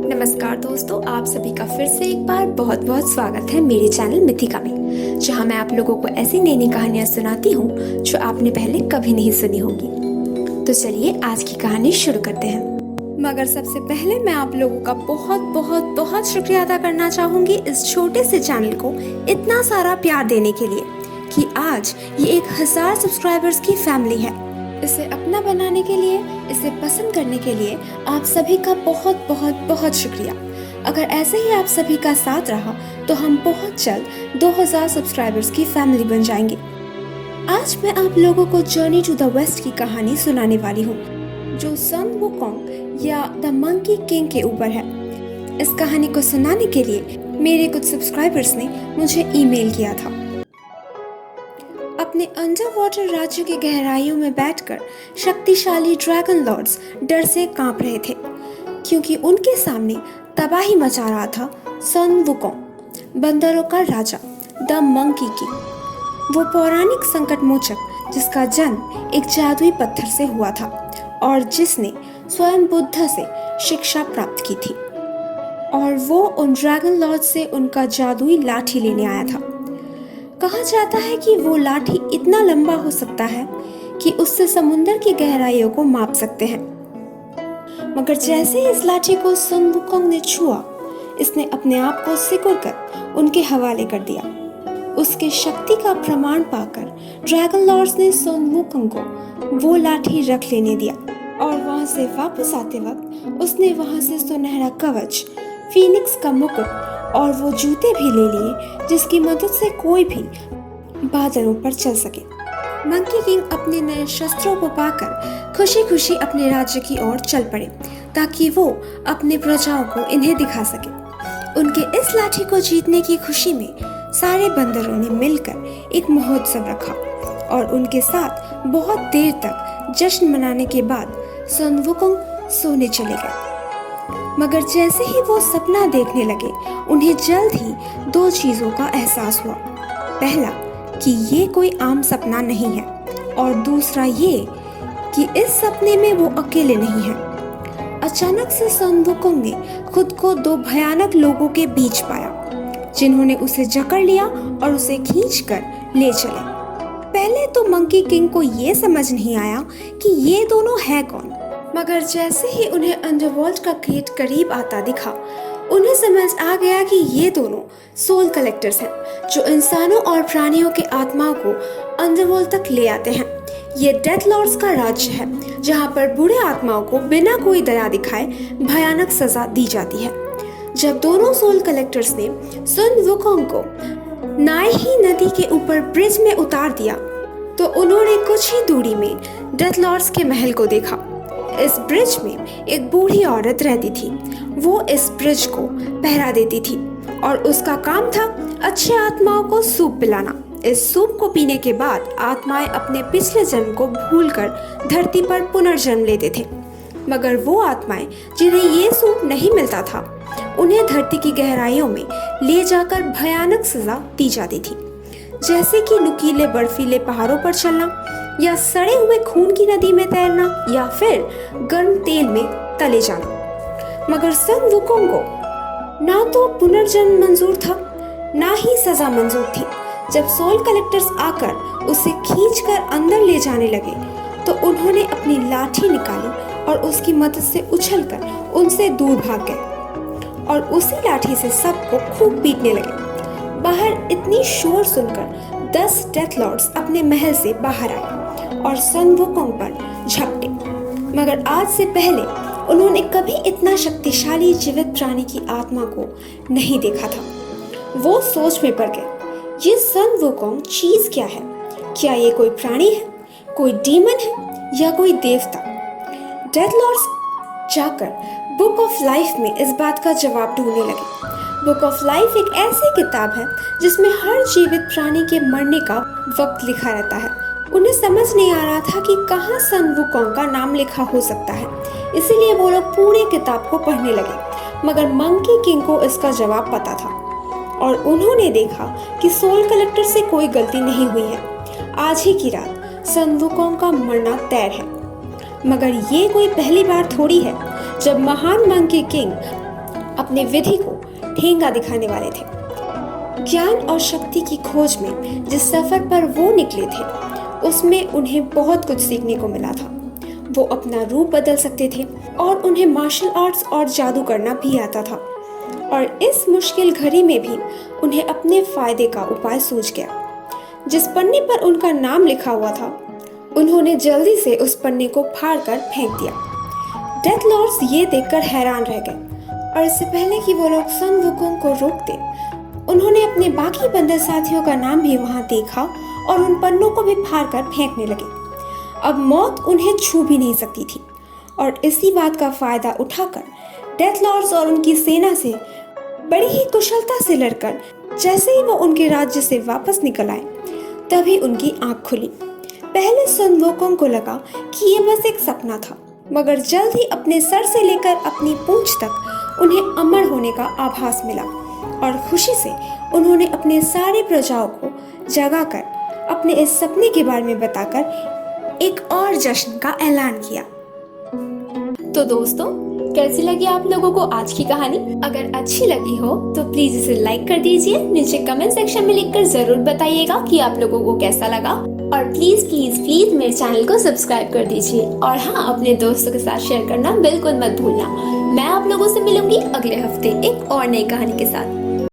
नमस्कार दोस्तों, आप सभी का फिर से एक बार बहुत बहुत स्वागत है मेरे चैनल मिथिका में, जहां मैं आप लोगों को ऐसी नई नई कहानियां सुनाती हूं जो आपने पहले कभी नहीं सुनी होंगी। तो चलिए आज की कहानी शुरू करते हैं। मगर सबसे पहले मैं आप लोगों का बहुत बहुत बहुत शुक्रिया अदा करना चाहूंगी इस छोटे से चैनल को इतना सारा प्यार देने के लिए कि आज ये 1000 सब्सक्राइबर्स की फैमिली है। इसे अपना बनाने के लिए, इसे पसंद करने के लिए आप सभी का बहुत बहुत बहुत शुक्रिया। अगर ऐसे ही आप सभी का साथ रहा तो हम बहुत जल्द 2000 सब्सक्राइबर्स की फैमिली बन जाएंगे। आज मैं आप लोगों को जर्नी टू द वेस्ट की कहानी सुनाने वाली हूँ, जो सन वुकोंग या द मंकी किंग के ऊपर है। इस कहानी को सुनाने के लिए मेरे कुछ सब्सक्राइबर्स ने मुझे ईमेल किया था। अपने अंडर वाटर राज्य की गहराइयों में बैठकर शक्तिशाली ड्रैगन लॉर्ड्स डर से कांप रहे थे, क्योंकि उनके सामने तबाही मचा रहा था सन वुकोंग, बंदरों का राजा, द मंकी किंग। वो पौराणिक संकट मोचक जिसका जन्म एक जादुई पत्थर से हुआ था और जिसने स्वयं बुद्ध से शिक्षा प्राप्त की थी, और वो उन ड्रैगन लॉर्ड से उनका जादुई लाठी लेने आया था। कहा जाता है कि वो लाठी इतना लंबा हो सकता है कि उससे समुद्र की गहराइयों को माप सकते हैं। मगर जैसे ही इस लाठी को सन वुकोंग ने छुआ, इसने अपने आप को सिकुड़कर उनके हवाले कर दिया। उसके शक्ति का प्रमाण पाकर ड्रैगन लॉर्ड्स ने सन वुकोंग को वो लाठी रख लेने दिया, और वहां से वापस आते वक्त उसने वहां से सुनहरा कवच, फीनिक्स का मुकुट और वो जूते भी ले लिए जिसकी मदद से कोई भी बादलों पर चल सके। मंकी किंग अपने नए शस्त्रों को पाकर खुशी खुशी अपने राज्य की ओर चल पड़े, ताकि वो अपने प्रजाओं को इन्हें दिखा सके। उनके इस लाठी को जीतने की खुशी में सारे बंदरों ने मिलकर एक महोत्सव रखा और उनके साथ बहुत देर तक जश्न मनाने के बाद सन वुकोंग सोने चले गए। मगर जैसे ही वो सपना देखने लगे, उन्हें जल्द ही दो चीजों का एहसास हुआ। पहला कि ये कोई आम सपना नहीं है, और दूसरा ये कि इस सपने में वो अकेले नहीं हैं। अचानक से सन वुकोंग ने खुद को दो भयानक लोगों के बीच पाया, जिन्होंने उसे जकड़ लिया और उसे खींचकर ले चले। पहले तो मंकी किंग को ये समझ नहीं आया कि ये दोनों है कौन, मगर जैसे ही उन्हें अंडरवर्ल्ड का गेट करीब आता दिखा, उन्हें समझ आ गया कि ये दोनों सोल कलेक्टर्स हैं, जो इंसानों और प्राणियों के आत्माओं को अंडरवर्ल्ड तक ले आते हैं। ये डेथ लॉर्ड्स का राज्य है, जहाँ पर बुरे आत्माओं को बिना कोई दया दिखाए भयानक सजा दी जाती है। जब दोनों सोल कलेक्टर्स ने सन वुकोंग को नाई ही नदी के ऊपर ब्रिज में उतार दिया, तो उन्होंने कुछ ही दूरी में डेथ लॉर्ड्स के महल को देखा। इस ब्रिज में एक बूढ़ी औरत रहती थी। वो इस ब्रिज को पहरा देती थी और उसका काम था अच्छे आत्माओं को सूप पिलाना। इस सूप को पीने के बाद आत्माएं अपने पिछले जन्म को भूलकर धरती पर पुनर्जन्म लेते थे। मगर वो आत्माएं जिन्हें ये सूप नहीं मिलता था, उन्हें धरती की गहराइयों में ले जाकर भयानक सजा दी जाती थी, जैसे कि नुकीले बर्फीले पहाड़ों पर चलना, या सड़े हुए खून की नदी में तैरना, या फिर गर्म तेल में तले जाना। मगर सन वुकोंग को ना तो पुनर्जन्म मंजूर था, ना ही सजा मंजूर थी। जब सोल कलेक्टर्स आकर उसे खींचकर अंदर ले जाने लगे, तो उन्होंने अपनी लाठी निकाली और उसकी मदद से उछलकर उनसे दूर भाग गए, और उसी लाठी से सबको खूब पीटने लगे। बाहर इतनी शोर सुनकर 10 डेथ लॉर्ड्स अपने महल से बाहर आए और सन वुकोंग पर झपटे। मगर आज से पहले उन्होंने कभी इतना शक्तिशाली जीवित प्राणी की आत्मा को नहीं देखा था। वो सोच में पड़ गए, ये सन वुकोंग चीज क्या है? क्या ये कोई प्राणी है, कोई डीमन है, या कोई देवता? डेथ लॉर्ड्स जाकर बुक ऑफ लाइफ में इस बात का जवाब ढूंढने लगे। बुक ऑफ लाइफ एक ऐसी किताब है जिसमें हर जीवित प्राणी के मरने का वक्त लिखा रहता है। उन्हें समझ नहीं आ रहा था कि कहाँ सन वुकोंग का नाम लिखा हो सकता है, इसीलिए वो लोग पूरी किताब को पढ़ने लगे। मगर मंकी किंग को इसका जवाब पता था, और उन्होंने देखा कि सोल कलेक्टर से कोई गलती नहीं हुई है। आज ही की रात सन वुकोंग का मरना तय है। मगर ये कोई पहली बार थोड़ी है जब महान मंकी किंग अपने विधि को ठेंगा दिखाने वाले थे। ज्ञान और शक्ति की खोज में जिस सफर पर वो निकले थे, उसमें उन्हें बहुत कुछ सीखने को मिला था। वो अपना रूप बदल सकते थे और उन्हें मार्शल आर्ट्स और जादू करना भी आता था। और इस मुश्किल घड़ी में भी उन्हें अपने फायदे का उपाय सूझ गया। जिस पन्ने पर उनका नाम लिखा हुआ था, उन्होंने जल्दी से उस पन्ने को फाड़कर फेंक दिया। डेथ लॉर्ड्स ये देखकर हैरान रह गए और इससे पहले कि वो लोग सन वुकोंग को रोकते, उन्होंने अपने बाकी बंदर साथियों का नाम भी वहां देखा और उन पन्नों को भी फाड़कर फेंकने लगे। अब मौत उन्हें छू भी नहीं सकती थी और इसी बात का फायदा उठाकर डेथ लॉर्ड्स और उनकी सेना से बड़ी ही कुशलता से लड़कर जैसे ही वो उनके राज्य से वापस निकल आए, तभी उनकी आंख खुली। पहले सन वुकोंग को लगा कि ये बस एक सपना था, मगर जल्द ही अपने सर से लेकर अपनी पूंछ तक उन्हें अमर होने का आभास मिला और खुशी से उन्होंने अपने सारे प्रजाओं को जगाकर अपने इस सपने के बारे में बताकर एक और जश्न का ऐलान किया। तो दोस्तों, कैसी लगी आप लोगों को आज की कहानी? अगर अच्छी लगी हो तो प्लीज इसे लाइक कर दीजिए। नीचे कमेंट सेक्शन में लिखकर जरूर बताइएगा कि आप लोगों को कैसा लगा। और प्लीज प्लीज प्लीज मेरे चैनल को सब्सक्राइब कर दीजिए। और हाँ, अपने दोस्तों के साथ शेयर करना बिल्कुल मत भूलना। मैं आप लोगों से मिलूंगी अगले हफ्ते एक और नई कहानी के साथ।